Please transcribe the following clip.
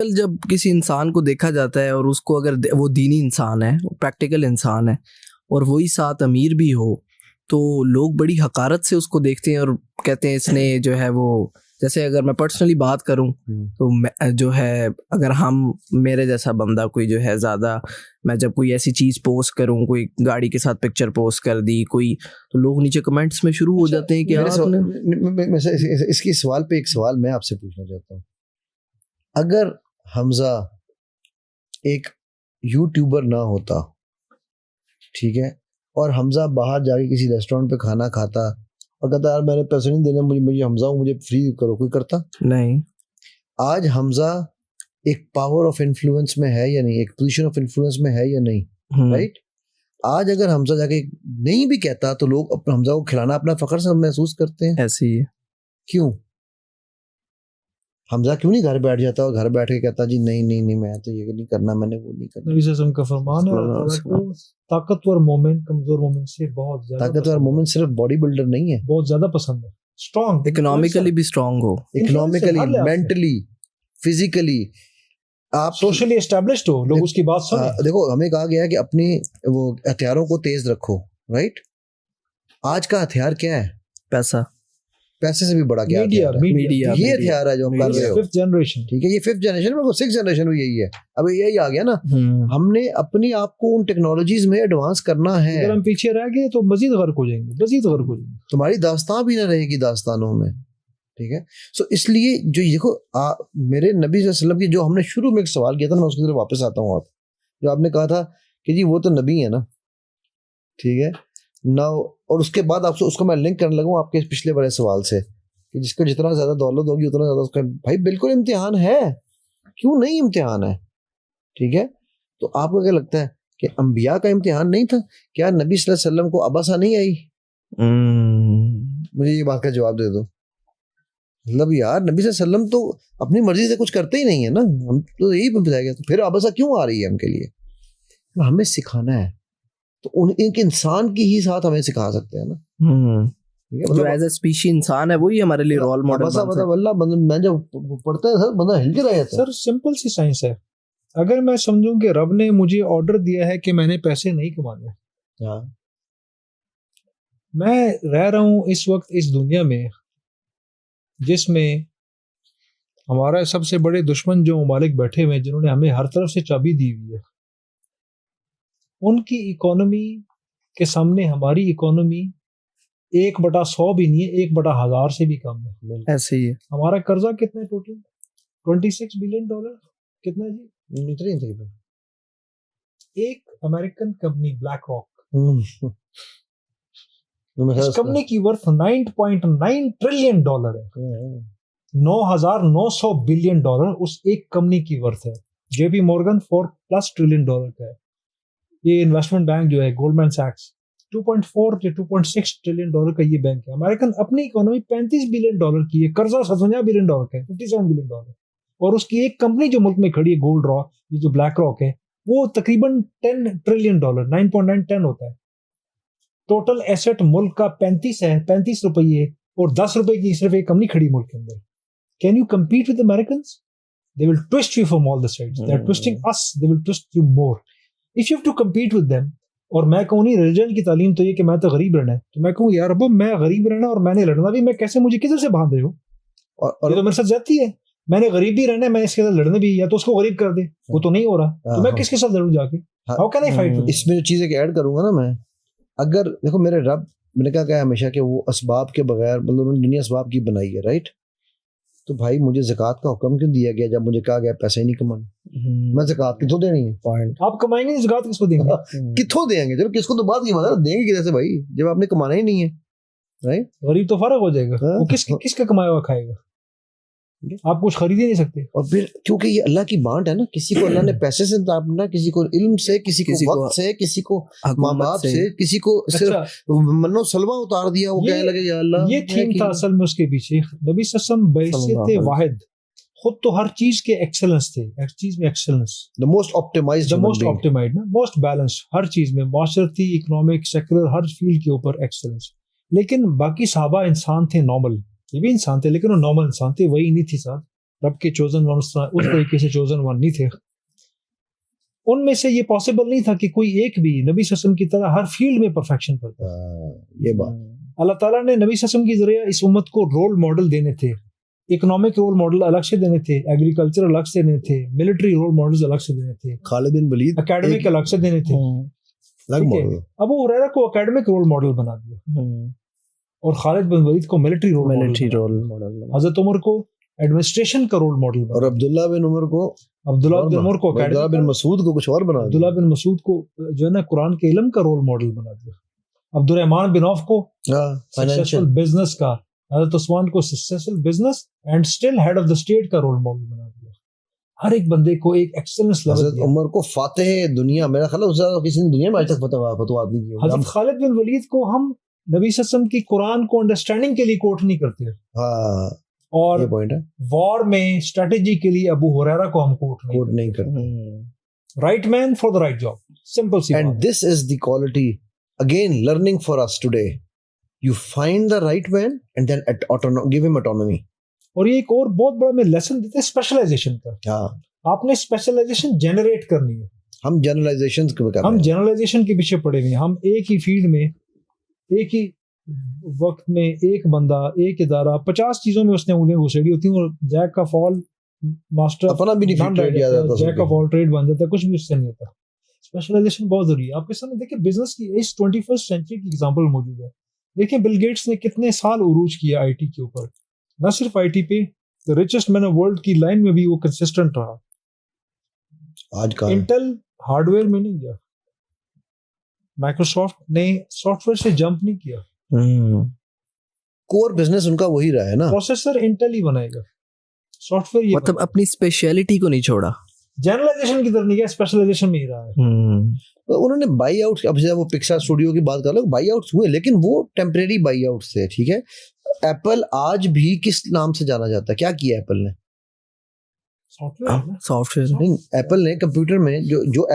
जब किसी इंसान को देखा जाता है और उसको अगर वो दीनी इंसान है, वो प्रैक्टिकल इंसान है और वही साथ अमीर भी हो, तो लोग बड़ी हकारत से उसको देखते हैं और कहते हैं इसने जो है वो, जैसे अगर मैं पर्सनली बात करूं तो जो है अगर हम मेरे जैसा बंदा कोई जो है ज़्यादा, मैं जब कोई ऐसी चीज़ पोस्ट करूं, कोई गाड़ी के साथ पिक्चर पोस्ट कर दी कोई, तो लोग नीचे कमेंट्स में शुरू हो जाते हैं कि इसकी सवाल पे एक सवाल मैं आपसे पूछना चाहता हूँ। अगर हमजा एक यूट्यूबर ना होता, ठीक है, और हमजा बाहर जाके किसी रेस्टोरेंट पे खाना खाता और कहता यार मैंने पैसे नहीं देने, मुझे हमजा हूँ, मुझे फ्री करो, कोई करता? नहीं। आज हमजा एक पावर ऑफ इन्फ्लुएंस में है या नहीं, एक पोजीशन ऑफ इन्फ्लुएंस में है या नहीं, राइट? आज अगर हमजा जाके नहीं भी कहता तो लोग अपना हमजा को खिलाना अपना फख्र से महसूस करते हैं। ऐसे ही है। क्यों? हमजा क्यों नहीं घर बैठ जाता और घर बैठ के कहता जी नहीं नहीं नहीं मैं तो ये नहीं करना, मैंने वो नहीं करना? नबी सल्लल्लाहु अलैहि वसल्लम का फरमान है, ताकतवर मोमेन कमजोर मोमेन से बहुत ज्यादा, ताकतवर मोमेन सिर्फ बॉडी बिल्डर नहीं है, बहुत ज्यादा पसंद है, स्ट्रांग, इकोनॉमिकली भी स्ट्रांग हो, इकोनॉमिकली, मेंटली, फिजिकली, आप सोशली एस्टैब्लिश्ड हो, लोग उसकी बात सुने। देखो हमें कहा गया है कि अपनी वो हथियारों को तेज रखो, राइट? आज का हथियार क्या है? पैसा। पैसे से भी बड़ा क्या मीडिया, मीडिया, ये हथियार है जो हम कर रहे हो। फिफ्थ जनरेशन, ठीक है, ये फिफ्थ जनरेशन में, सिक्स जनरेशन में यही है, अब यही आ गया ना। हमने अपने आप को उन टेक्नोलॉजीज में एडवांस करना है। अगर हम पीछे रह गए तो मजीद गर्क हो जाएंगे, मजीद गर्क हो जाएंगे, तुम्हारी दास्तान भी ना रहेगी दास्तानों में, ठीक है? सो इसलिए जो देखो मेरे नबी सल्लल्लाहु अलैहि वसल्लम की जो हमने शुरू में एक सवाल किया था, मैं उसकी तरफ वापस आता हूँ। आप जो आपने कहा था कि जी वो तो नबी है ना, ठीक है ना, और उसके बाद आपसे उसको मैं लिंक करने लगा आपके पिछले बड़े सवाल से कि जिसको जितना ज्यादा दौलत होगी उतना ज्यादा उसका, भाई बिल्कुल इम्तिहान है, क्यों नहीं इम्तिहान है, ठीक है? तो आपको क्या लगता है कि अंबिया का इम्तिहान नहीं था? क्या नबी सल्लल्लाहु अलैहि वसल्लम को अबासा नहीं आई? मुझे ये बात का जवाब दे दो। मतलब यार नबी सल्लल्लाहु अलैहि वसल्लम तो अपनी मर्जी से कुछ करते ही नहीं है ना, हम तो यही बताया, तो फिर अबासा क्यों आ रही है हमके लिए? तो हमें सिखाना है, तो उन एक इंसान की ही साथ हमें सिखा सकते हैं ना। जो एज ए स्पीशी इंसान है वही हमारे लिए रोल मॉडल बनता है। मतलब अल्लाह, मैं जब पढ़ता है सर बंदा हिल के रह जाता है। सर सिंपल सी साइंस है, अगर मैं समझूं कि रब ने मुझे ऑर्डर दिया है कि मैंने पैसे नहीं कमाने, मैं रह रहा हूं इस वक्त इस दुनिया में जिसमें हमारा सबसे बड़े दुश्मन जो ममालिक बैठे हुए हैं, जिन्होंने हमें हर तरफ से चाबी दी हुई है, उनकी इकोनॉमी के सामने हमारी इकोनॉमी 1/100 भी नहीं है, 1/1000 से भी कम है। ऐसे ही है। हमारा कर्जा कितना है टोटल? $26 बिलियन। कितना है जी? एक अमेरिकन कंपनी ब्लैक रॉक, इस कंपनी की वर्थ $9.9 ट्रिलियन है। $9,900 बिलियन उस एक कंपनी की वर्थ है। जेपी मॉर्गन $4+ ट्रिलियन का है। ये इन्वेस्टमेंट बैंक जो है गोल्डमैन सैक्स 2.4 या 2.6 ट्रिलियन का ये बैंक है। अमेरिकन अपनी इकोनॉमी $35 बिलियन की है, कर्जा $57 बिलियन का है, $57 बिलियन। और उसकी एक कंपनी जो मुल्क में खड़ी है गोल्ड रॉक, ये जो ब्लैक रॉक है, वो तकरीबन $10 ट्रिलियन 9.9 होता है। टोटल एसेट मुल्क का 35 है, 35 रुपये, और 10 रुपए की सिर्फ एक कंपनी खड़ी मुल्क के अंदर। Can you compete with Americans? They will twist you from all the sides. They are twisting us. They will twist you more. If you have to compete with them, और मैं कहूँ नहीं रिलीजन की तालीम तो ये कि मैं तो गरीब रहना है, तो मैं कहूँ यार अब मैं गरीब रहना और मैंने लड़ना भी, मैं कैसे, मुझे किधर से बांध रहे हो? और ये तो मेरे साथ जाती है, मैंने गरीब भी रहना है, मैं इसके साथ लड़ने भी, या तो उसको गरीब कर दे, वो तो नहीं हो रहा, तो मैं किसके साथ लड़ूं जाके? How can I fight? इसमें जो चीज़ ऐड करूंगा ना मैं, अगर देखो मेरे रब, मैंने कहा हमेशा कि वो असबाब के बगैर, मतलब उन्होंने दुनिया असबाब की बनाई है, राइट? तो भाई मुझे ज़कात का हुक्म क्यों दिया गया जब मुझे कहा गया पैसे नहीं कमाने? मैं ज़कात किथों देनी है? पॉइंट। आप कमाएंगे नहीं, ज़कात किसको देंगे? किथों देंगे? चलो किसको तो बात की बात है, देंगे किधर से भाई जब आपने कमाना ही नहीं है, राइट? गरीब तो फर्क हो जाएगा, वो किसका कमाया हुआ खाएगा? आप कुछ खरीद ही नहीं सकते। और फिर क्योंकि ये अल्लाह की बांट है ना, किसी को अल्लाह ने पैसे से दापना, किसी को इल्म से, किसी को वक्त से, किसी को माँ बाप से, किसी को सिर्फ मन्नो सलवा उतार दिया। वो कहने लगे या अल्लाह, ये थीम था असल में उसके पीछे। नबी सल्लल्लाहु अलैहि वसल्लम बैसियत वाहिद, खुद तो हर चीज के एक्सेलेंस थे, हर चीज में एक्सेलेंस, द मोस्ट ऑप्टिमाइज्ड, ना मोस्ट बैलेंस, हर चीज में माशरती, इकोनॉमिक, सेकुलर, हर फील्ड के ऊपर एक्सेलेंस। लेकिन बाकी सहाबा इंसान थे नॉर्मल, ये भी इंसान थे लेकिन वो नॉर्मल इंसान थे, वही नहीं थी साथ। रब के चोजन वन उस तरीके से चोजन वन नहीं थे। उनमें से ये पॉसिबल नहीं था कि कोई एक भी नबी सल्लल्लाहु अलैहि वसल्लम की तरह हर फील्ड में परफेक्शन करता। ये बात अल्लाह ताला ने नबी सल्लल्लाहु अलैहि वसल्लम के जरिए इस उम्मत को रोल मॉडल देने थे, इकोनॉमिक रोल मॉडल अलग से देने थे, एग्रीकल्चर अलग से देने थे, मिलिट्री रोल मॉडल्स अलग से देने थे, खालिद बिन वलीद एकेडमिक अलग से देने थे। अलग मॉडल। अबू हुरैरा को एकेडमिक रोल मॉडल बना दिया और खालिद बिन वलीद को मिलिट्री रोल मॉडल, हजरत उमर को एडमिनिस्ट्रेशन का रोल मॉडल बना, और अब्दुल्ला बिन उमर को अब्दुल्ला बिन मसूद को कुछ और बना दिया, अब्दुल्ला बिन मसूद को जो है ना कुरान के इल्म का रोल मॉडल बना दिया, अब्दुर्रहमान बिन औफ को सक्सेसफुल बिजनेस का, हजरत उस्मान को successful business and still head of the state का रोल मॉडल बना दिया। हर एक बंदे को एक एक्सेलेंस लेवल हजरत उमर को फातिह दुनिया, मेरा ख्याल है उससे किसी ने दुनिया में आज तक फतवात नहीं किया। हजरत खालिद बिन वलीद को हम नबी सल्लल्लाहु अलैहि वसल्लम की कुरान को अंडरस्टैंडिंग के लिए कोट नहीं करते। हाँ, और ये पॉइंट है। वॉर में स्ट्रेटेजी के लिए अबू हुरैरा को हम कोट नहीं करते। Right man for the right job, simple सी। And this is the quality again learning for us today. You find the right man and then give him autonomy. और ये एक और बहुत बड़ा मैं लेसन देते हैं स्पेशलाइजेशन का। हाँ, आपने स्पेशलाइजेशन जनरेट करनी है। हम जनरलाइजेशन के पीछे पड़े हुए हैं। हम एक ही फील्ड में एक ही वक्त में एक बंदा एक इदारा 50 चीजों में उसने उन्हें घुसेड़ी होती है और जैक ऑफ ऑल मास्टर अपना भी नहीं जैक ऑफ ऑल ट्रेड बन जाता है, कुछ भी उससे नहीं होता। स्पेशलाइजेशन बहुत जरूरी है। आपके सामने देखिए बिजनेस की इस 21st सेंचुरी की एग्जांपल मौजूद है। देखिए बिल गेट्स ने कितने साल उरूज किया आईटी के ऊपर, न सिर्फ आईटी पे, the richest man of world की लाइन में भी वो कंसिस्टेंट रहा। आज का इंटेल हार्डवेयर में नहीं गया, माइक्रोसॉफ्ट ने सॉफ्टवेयर से जंप नहीं किया, कोर बिजनेस उनका वही रहा है ना। प्रोसेसर इंटेल ही बनाएगा, सॉफ्टवेयर ये मतलब अपनी स्पेशलिटी को नहीं छोड़ा, जनरलाइजेशन की तरफ नहीं गया, स्पेशलाइजेशन में ही रहा है। तो उन्होंने बाई आउट, अब जब वो पिक्सार स्टूडियो की बात कर लो, बाई आउट्स हुए लेकिन वो टेम्परेरी बाई आउट्स थे, ठीक है। एप्पल आज भी किस नाम से जाना जाता है? क्या किया एप्पल ने? सॉफ्टवेयर नहीं, एप्पल ने कंप्यूटर में जो